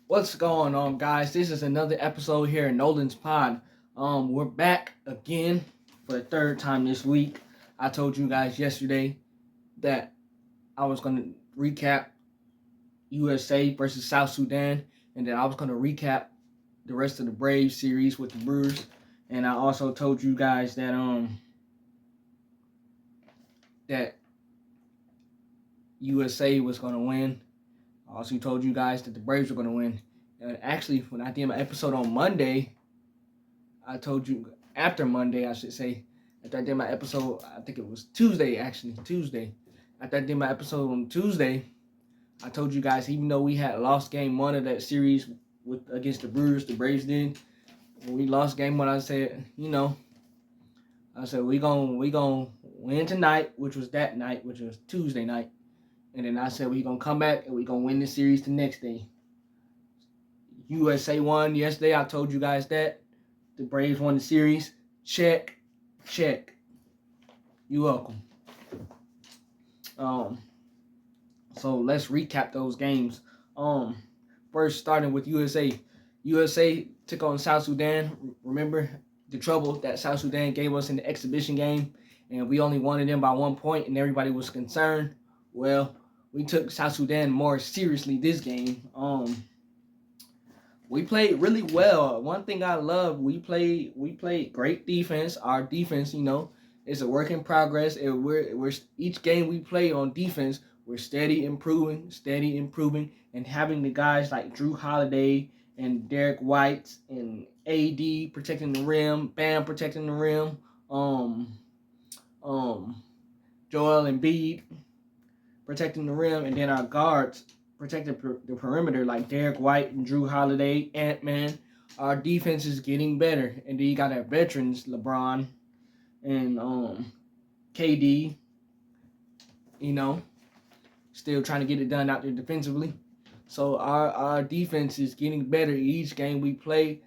What's going on, guys? This is another episode here in Nolan's Pod. We're back again for the third time this week. I told you guys yesterday that I was going to recap USA versus South Sudan, and then I was going to recap the rest of the Braves series with the Brewers. And I also told you guys that USA was going to win. I also told you guys that the Braves were going to win. Actually, when I did my episode on Monday, I told you after Monday, I should say, after I did my episode, I think it was Tuesday, actually, Tuesday. After I did my episode on Tuesday, I told you guys, even though we had lost game one of that series against the Brewers, the Braves did, when we lost game one, I said, we gonna win tonight, which was that night, which was Tuesday night. And then I said, we gonna come back and we gonna win the series the next day. USA won yesterday. I told you guys that. The Braves won the series. Check. You're welcome. So let's recap those games. First starting with USA. USA took on South Sudan. Remember the trouble that South Sudan gave us in the exhibition game, and we only wanted them by 1 point, and everybody was concerned. Well, we took South Sudan more seriously this game. We played really well. One thing I love, we played great defense. Our defense, is a work in progress. And we're each game we play on defense, we're steady improving, and having the guys like Drew Holiday and Derek White and AD protecting the rim, Bam protecting the rim, Joel Embiid protecting the rim, and then our guards protecting the perimeter like Derek White and Drew Holiday, Ant-Man. Our defense is getting better. And then you got our veterans, LeBron and KD, still trying to get it done out there defensively. So our defense is getting better each game we play.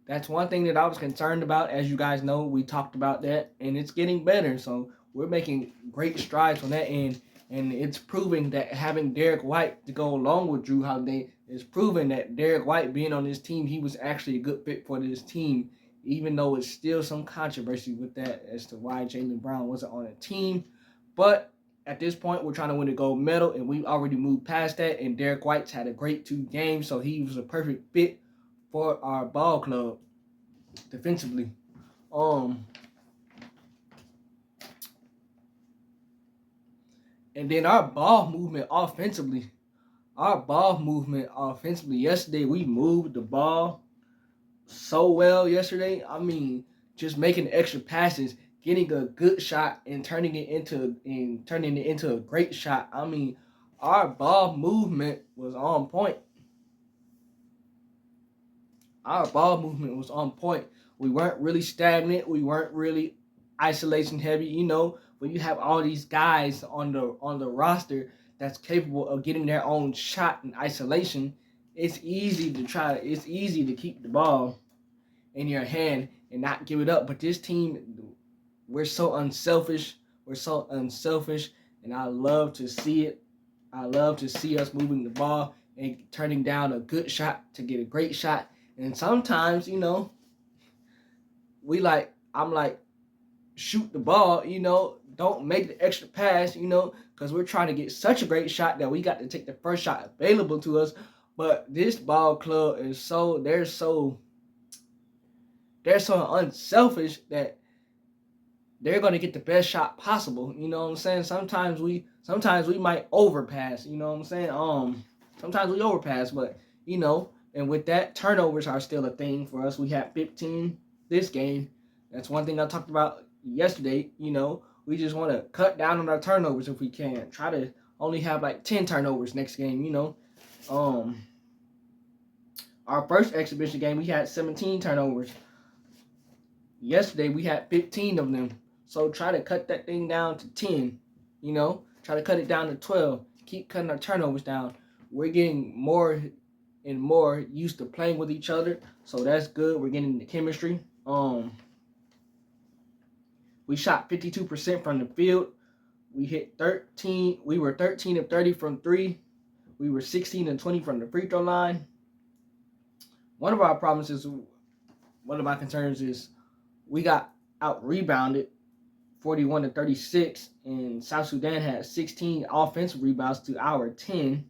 That's one thing that I was concerned about. As you guys know, we talked about that, and it's getting better. So we're making great strides on that end. And it's proving that having Derek White to go along with Drew Holiday is proving that Derek White being on this team, he was actually a good fit for this team, even though it's still some controversy with that as to why Jaylen Brown wasn't on the team. But at this point, we're trying to win a gold medal, and we already moved past that, and Derek White's had a great 2 games, so he was a perfect fit for our ball club defensively. And then our ball movement offensively. Yesterday, we moved the ball so well yesterday. I mean, just making extra passes, getting a good shot, and turning it into a great shot. I mean, our ball movement was on point. We weren't really stagnant. We weren't really isolation heavy. When you have all these guys on the roster that's capable of getting their own shot in isolation, it's easy to keep the ball in your hand and not give it up. But this team, we're so unselfish. And I love to see it. I love to see us moving the ball and turning down a good shot to get a great shot. And sometimes, I'm like, shoot the ball, don't make the extra pass, because we're trying to get such a great shot that we got to take the first shot available to us. But this ball club is they're so unselfish that they're going to get the best shot possible. You know what I'm saying? Sometimes we might overpass, you know what I'm saying? Sometimes we overpass, but and with that, turnovers are still a thing for us. We had 15 this game. That's one thing I talked about yesterday. We just want to cut down on our turnovers if we can. Try to only have like 10 turnovers next game. Our first exhibition game, we had 17 turnovers. Yesterday, we had 15 of them. So try to cut that thing down to 10. Try to cut it down to 12. Keep cutting our turnovers down. We're getting more and more used to playing with each other. So that's good. We're getting the chemistry. We shot 52% from the field. We were 13 of 30 from 3. We were 16 of 20 from the free throw line. one of our problems is, one of my concerns is we got out rebounded 41-36, and South Sudan had 16 offensive rebounds to our 10.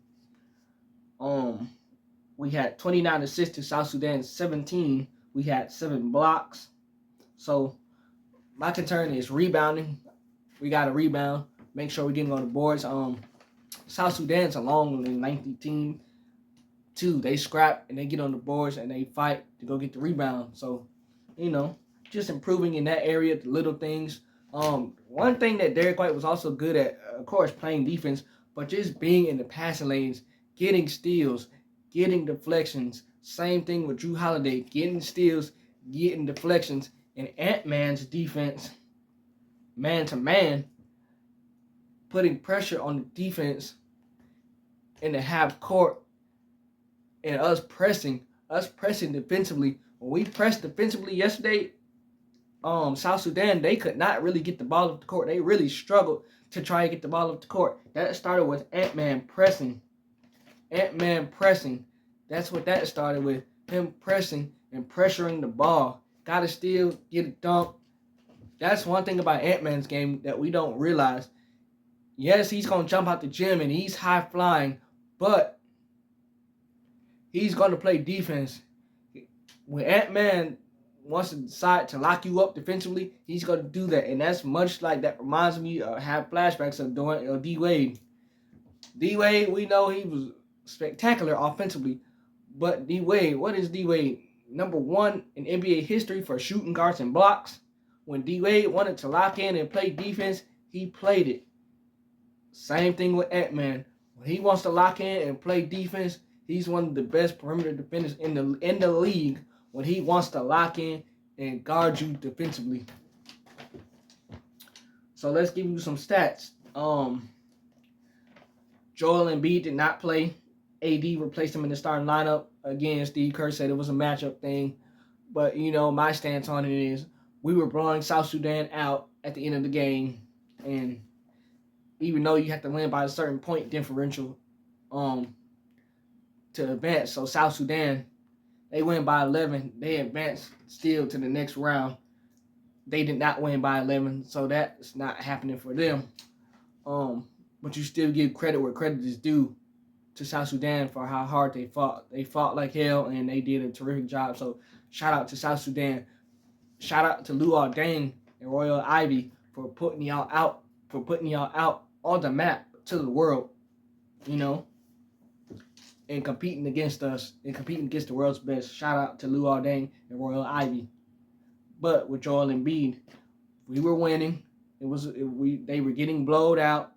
We had 29 assists to South Sudan's 17. We had 7 blocks. So my concern is rebounding. We got to rebound. Make sure we're getting on the boards. South Sudan's a long and lengthy team too. They scrap and they get on the boards and they fight to go get the rebound. So, just improving in that area, the little things. One thing that Derek White was also good at, of course, playing defense, but just being in the passing lanes, getting steals, getting deflections. Same thing with Drew Holiday, getting steals, getting deflections, and Ant-Man's defense, man to man, putting pressure on the defense in the half court, and us pressing defensively. When we pressed defensively yesterday, South Sudan, they could not really get the ball up the court. They really struggled to try and get the ball up the court. That started with Ant-Man pressing. That's what that started with. Him pressing and pressuring the ball. Gotta still get it dunked. That's one thing about Ant-Man's game that we don't realize. Yes, he's going to jump out the gym and he's high flying, but he's going to play defense. When Ant-Man wants to decide to lock you up defensively, he's going to do that. And that's much like, that reminds me of, have flashbacks of doing D-Wade. D-Wade, we know he was spectacular offensively, but D-Wade, what is D-Wade? Number 1 in NBA history for shooting guards and blocks. When D-Wade wanted to lock in and play defense, he played it. Same thing with Ant-Man. When he wants to lock in and play defense, he's one of the best perimeter defenders in the league when he wants to lock in and guard you defensively. So let's give you some stats. Joel Embiid did not play. AD replaced him in the starting lineup. Again, Steve Kerr said it was a matchup thing. But, my stance on it is we were blowing South Sudan out at the end of the game. And even though you have to win by a certain point differential to advance. So South Sudan, they win by 11. They advance still to the next round. They did not win by 11, so that's not happening for them. But you still give credit where credit is due to South Sudan for how hard they fought. They fought like hell, and they did a terrific job. So shout out to South Sudan. Shout out to Luol Deng and Royal Ivy for putting y'all out on the map to the world, and competing against us and competing against the world's best. Shout out to Luol Deng and Royal Ivy. But with Joel Embiid, we were winning. They were getting blowed out,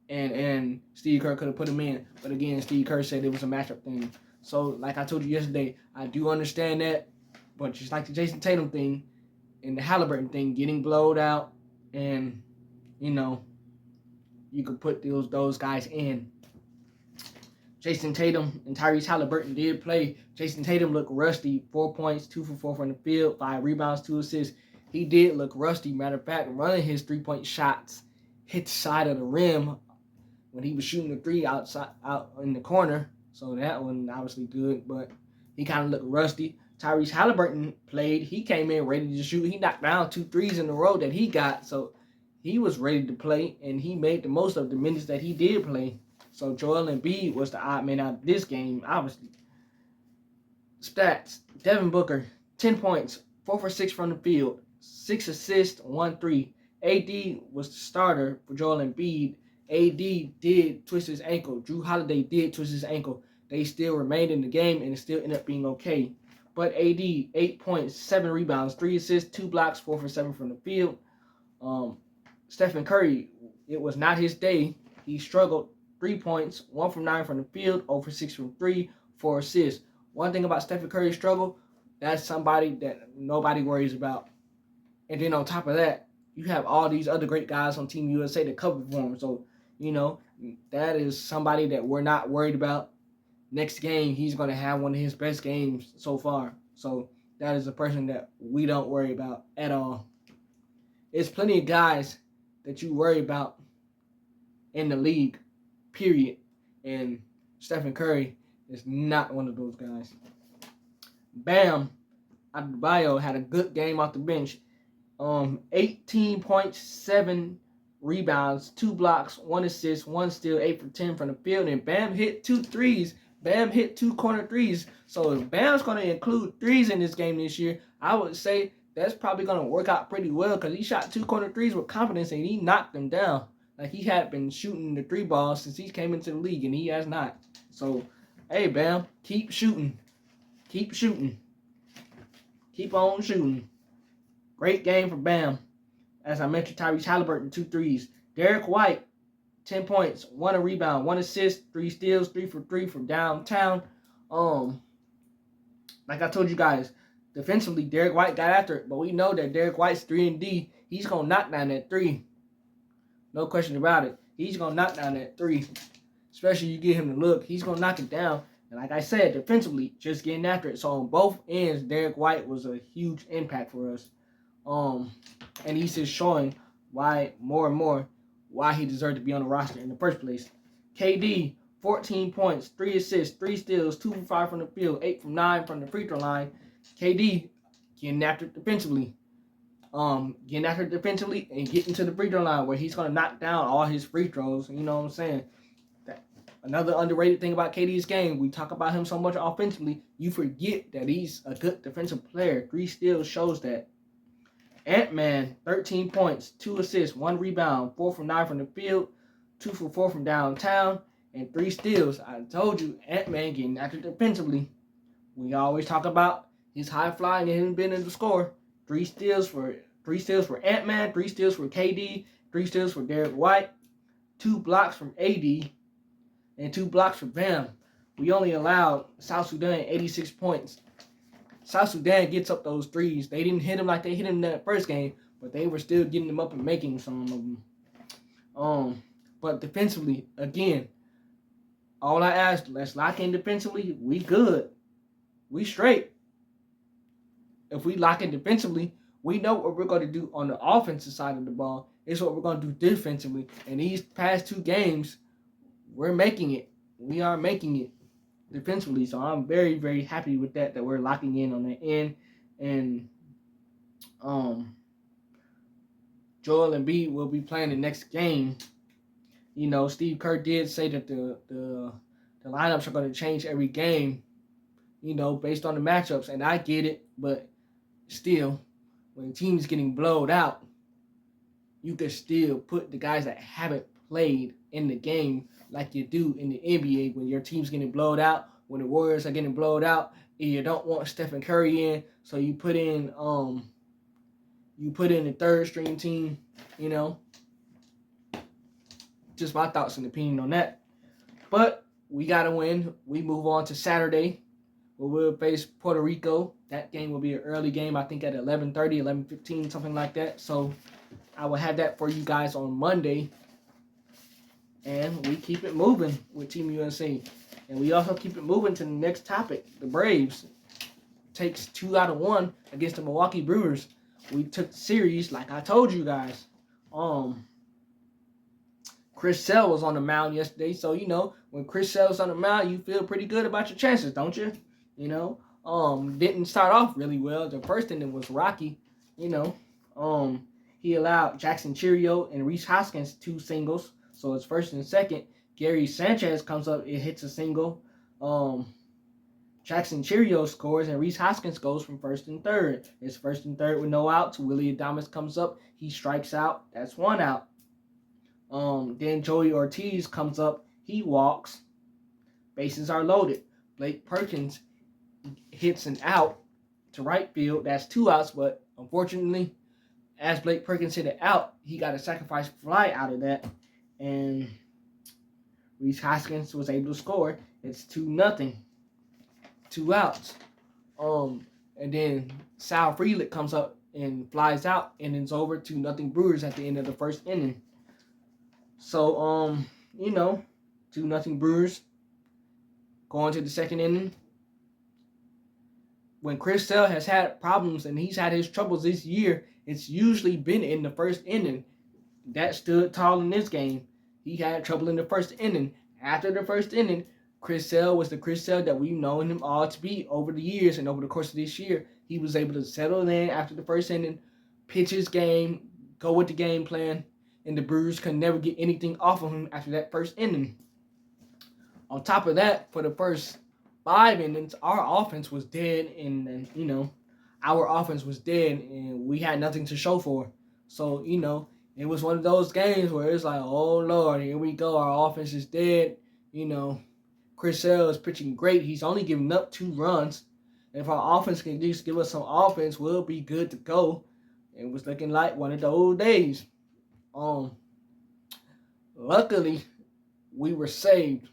and Steve Kerr could have put him in. But again, Steve Kerr said it was a matchup thing. So, like I told you yesterday, I do understand that. But just like the Jason Tatum thing and the Halliburton thing, getting blowed out, and you could put those guys in. Jason Tatum and Tyrese Halliburton did play. Jason Tatum looked rusty. 4 points, 2 for 4 from the field, 5 rebounds, 2 assists. He did look rusty. Matter of fact, running his 3-point shots hit the side of the rim when he was shooting the 3 out in the corner. So that one obviously good, but he kind of looked rusty. Tyrese Halliburton played. He came in ready to shoot. He knocked down 2 threes in a row that he got. So he was ready to play, and he made the most of the minutes that he did play. So Joel Embiid was the odd man out of this game, obviously. Stats: Devin Booker, 10 points, 4 for 6 from the field, 6 assists, 1 3. AD was the starter for Joel Embiid. AD did twist his ankle. Drew Holiday did twist his ankle. They still remained in the game, and it still ended up being okay. But AD, 8 points, 7 rebounds, 3 assists, 2 blocks, 4 for 7 from the field. Stephen Curry, it was not his day. He struggled. 3 points, 1 from 9 from the field, 0 for 6 from 3, 4 assists. One thing about Stephen Curry's struggle, that's somebody that nobody worries about. And then on top of that, you have all these other great guys on Team USA that cover for him. So, that is somebody that we're not worried about. Next game, he's going to have one of his best games so far. So, that is a person that we don't worry about at all. There's plenty of guys that you worry about in the league. Period. And Stephen Curry is not one of those guys. Bam Adebayo had a good game off the bench. 18.7 rebounds, 2 blocks, 1 assist, 1 steal, 8 for 10 from the field, and Bam hit 2 threes. Bam hit 2 corner threes. So if Bam's going to include threes in this game this year, I would say that's probably going to work out pretty well because he shot 2 corner threes with confidence and he knocked them down. Like he had been shooting the 3 balls since he came into the league and he has not. So, hey, Bam, keep shooting. Keep shooting. Keep on shooting. Great game for Bam. As I mentioned, Tyrese Halliburton, 2 threes. Derek White, 10 points, 1 rebound, 1 assist, 3 steals, 3 for 3 from downtown. Like I told you guys, defensively, Derek White got after it, but we know that Derek White's 3-and-D. He's going to knock down that 3. No question about it. He's going to knock down that 3. Especially you get him to look. He's going to knock it down. And like I said, defensively, just getting after it. So on both ends, Derek White was a huge impact for us. And he's just showing why more and more why he deserved to be on the roster in the first place. KD, 14 points, 3 assists, 3 steals, 2 from 5 from the field, 8 from 9 from the free throw line. KD getting after it defensively. Getting after it defensively and getting to the free throw line where he's going to knock down all his free throws. You know what I'm saying? Another underrated thing about KD's game, we talk about him so much offensively, you forget that he's a good defensive player. 3 steals shows that. Ant-Man, 13 points, 2 assists, 1 rebound, 4 from 9 from the field, 2 for 4 from downtown, and 3 steals. I told you, Ant-Man getting active defensively. We always talk about his high flying and him being in the score. 3 steals for Ant-Man, 3 steals for KD, 3 steals for Derek White, 2 blocks from AD, and 2 blocks for Bam. We only allowed South Sudan 86 points. South Sudan gets up those threes. They didn't hit him like they hit him in that first game, but they were still getting them up and making some of them. But defensively, again, all I asked, let's lock in defensively. We good. We straight. If we lock in defensively, we know what we're going to do on the offensive side of the ball. It's what we're going to do defensively. And these past 2 games, we're making it. We are making it defensively. So I'm very, very happy with that we're locking in on the end. And Joel Embiid will be playing the next game. You know, Steve Kerr did say that the lineups are going to change every game, you know, based on the matchups. And I get it, but still, when the team's getting blowed out, you can still put the guys that haven't played in the game like you do in the NBA when your team's getting blowed out, when the Warriors are getting blowed out, and you don't want Stephen Curry in, so you put in the third string team, you know. Just my thoughts and opinion on that. But we got to win. We move on to Saturday, where we'll face Puerto Rico. That game will be an early game, I think at 11:30, 11:15, something like that. So I will have that for you guys on Monday. And we keep it moving with Team USA. And we also keep it moving to the next topic. The Braves takes 2 out of 1 against the Milwaukee Brewers. We took the series, like I told you guys. Chris Sale was on the mound yesterday. So, you know, when Chris Sale's on the mound, you feel pretty good about your chances, don't you? You know, didn't start off really well. The first inning was rocky, you know. He allowed Jackson Cheerio and Rhys Hoskins 2 singles. So it's first and second. Gary Sanchez comes up, it hits a single. Jackson Cheerio scores and Rhys Hoskins goes from first and third. It's first and third with no outs. Willie Adames comes up, he strikes out. That's 1 out. Then Joey Ortiz comes up, he walks. Bases are loaded. Blake Perkins hits an out to right field. That's 2 outs, but unfortunately, as Blake Perkins hit it out, he got a sacrifice fly out of that. And Rhys Hoskins was able to score. It's 2-0. 2 outs. And then Sal Frelick comes up and flies out, and it's over 2-0 Brewers at the end of the first inning. So, you know, 2-0 Brewers going to the second inning. When Chris Sale has had problems and he's had his troubles this year, it's usually been in the first inning. That stood tall in this game. He had trouble in the first inning. After the first inning, Chris Sale was the Chris Sale that we've known him all to be over the years, and over the course of this year, he was able to settle in after the first inning, pitch his game, go with the game plan, and the Brewers could never get anything off of him after that first inning. On top of that, for the first 5 innings, our offense was dead, and our offense was dead, and we had nothing to show for. So, it was one of those games where it's like, oh, Lord, here we go. Our offense is dead. Chris Sale is pitching great. He's only giving up 2 runs. And if our offense can just give us some offense, we'll be good to go. It was looking like one of those days. Luckily, we were saved.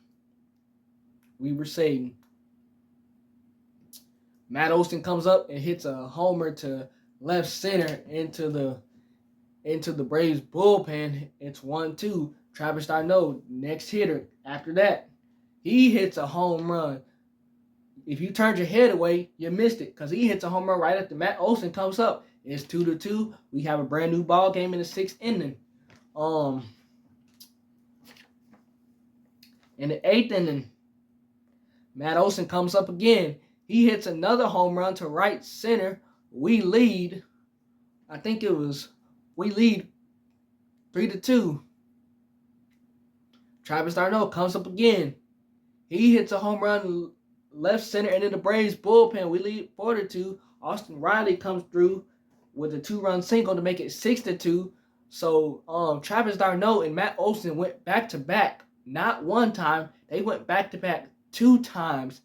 Matt Olson comes up and hits a homer to left center into the Braves bullpen. It's 1-2. Travis d'Arnaud, next hitter after that. He hits a home run. If you turned your head away, you missed it because he hits a home run right after Matt Olson comes up. It's 2-2. We have a brand new ball game in the 6th inning. In the 8th inning, Matt Olson comes up again. He hits another home run to right center. We lead. We lead 3-2. Travis d'Arnaud comes up again. He hits a home run left center into the Braves bullpen. We lead 4-2. Austin Riley comes through with a 2-run single to make it 6-2. So Travis d'Arnaud and Matt Olson went back to back. Not one time. They went back to back 2 times.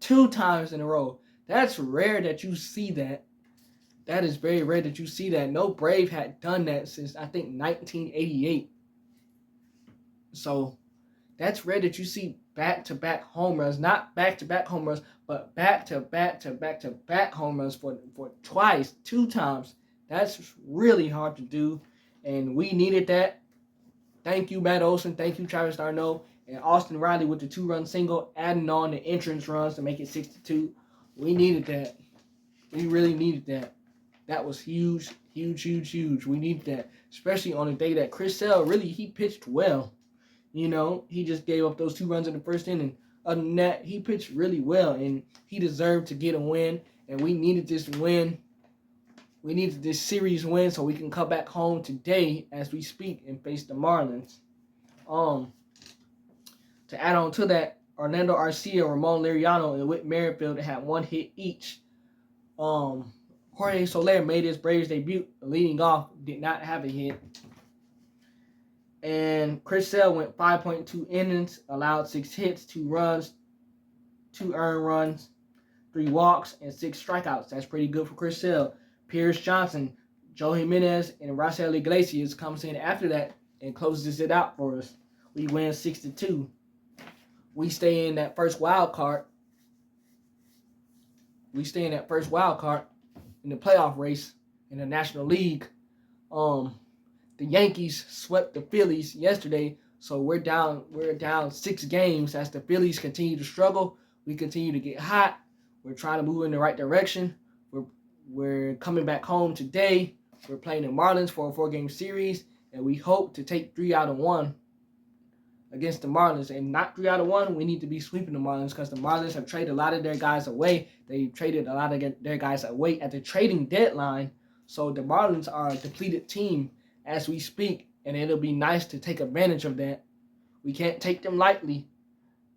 2 times in a row. That's rare that you see that. That is very rare that you see that. No Brave had done that since, I think, 1988. So that's rare that you see back-to-back home runs. Not back-to-back home runs, but back-to-back home runs for twice, 2 times. That's really hard to do, and we needed that. Thank you, Matt Olson. Thank you, Travis d'Arnaud. And Austin Riley with the 2-run single, adding on the entrance runs to make it 6-2. We needed that. We really needed that. That was huge. We needed that, especially on the day that Chris Sale he pitched well. He just gave up those 2 runs in the first inning. Other than that, he pitched really well, and he deserved to get a win. And we needed this win. We needed this series win so we can come back home today as we speak and face the Marlins. To add on to that, Orlando Arcia, Ramon Liriano, and Whit Merrifield had 1 hit each. Jorge Soler made his Braves debut leading off, did not have a hit. And Chris Sale went 5.2 innings, allowed 6 hits, 2 runs, 2 earned runs, 3 walks, and 6 strikeouts. That's pretty good for Chris Sale. Pierce Johnson, Joe Jimenez, and Raisel Iglesias comes in after that and closes it out for us. We win 6-2. We stay in that first wild card. In the playoff race in the National League. The Yankees swept the Phillies yesterday, so we're down 6 games as the Phillies continue to struggle. We continue to get hot. We're trying to move in the right direction. We're coming back home today. We're playing the Marlins for a 4-game series, and we hope to take 3 out of 1 against the Marlins. And not 3 out of 1, we need to be sweeping the Marlins because the Marlins have traded a lot of their guys away. They traded a lot of their guys away at the trading deadline. So the Marlins are a depleted team as we speak, and it'll be nice to take advantage of that. We can't take them lightly,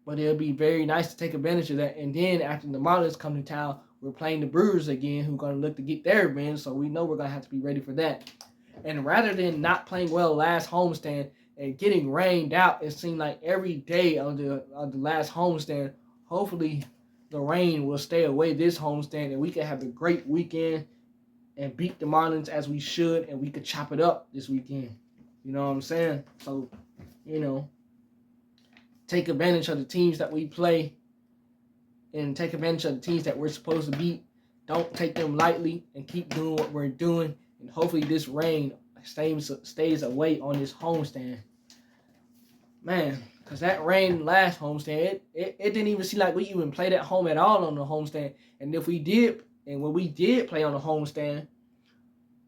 but it'll be very nice to take advantage of that. And then after the Marlins come to town, we're playing the Brewers again, who are going to look to get their win, so we know we're going to have to be ready for that. And rather than not playing well last homestand and getting rained out, it seemed like every day on the last homestand, hopefully the rain will stay away this homestand, and we can have a great weekend and beat the Marlins as we should, and we could chop it up this weekend. You know what I'm saying? So, take advantage of the teams that we play and take advantage of the teams that we're supposed to beat. Don't take them lightly and keep doing what we're doing, and hopefully this rain stays away on this homestand. Man, because that rain last homestand, it didn't even seem like we even played at home at all on the homestand. And if we did, and when we did play on the homestand,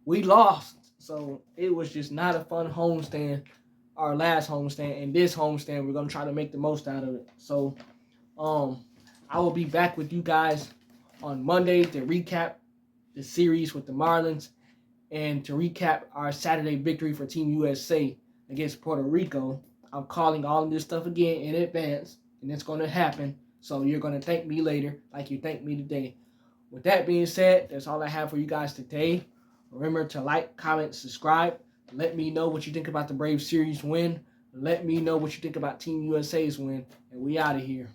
we lost. So it was just not a fun homestand our last homestand, and this homestand we're gonna try to make the most out of it. So I will be back with you guys on Monday to recap the series with the Marlins and to recap our Saturday victory for Team USA against Puerto Rico. I'm calling all of this stuff again in advance, and it's going to happen. So you're going to thank me later like you thanked me today. With that being said, that's all I have for you guys today. Remember to like, comment, subscribe. Let me know what you think about the Braves series win. Let me know what you think about Team USA's win. And we out of here.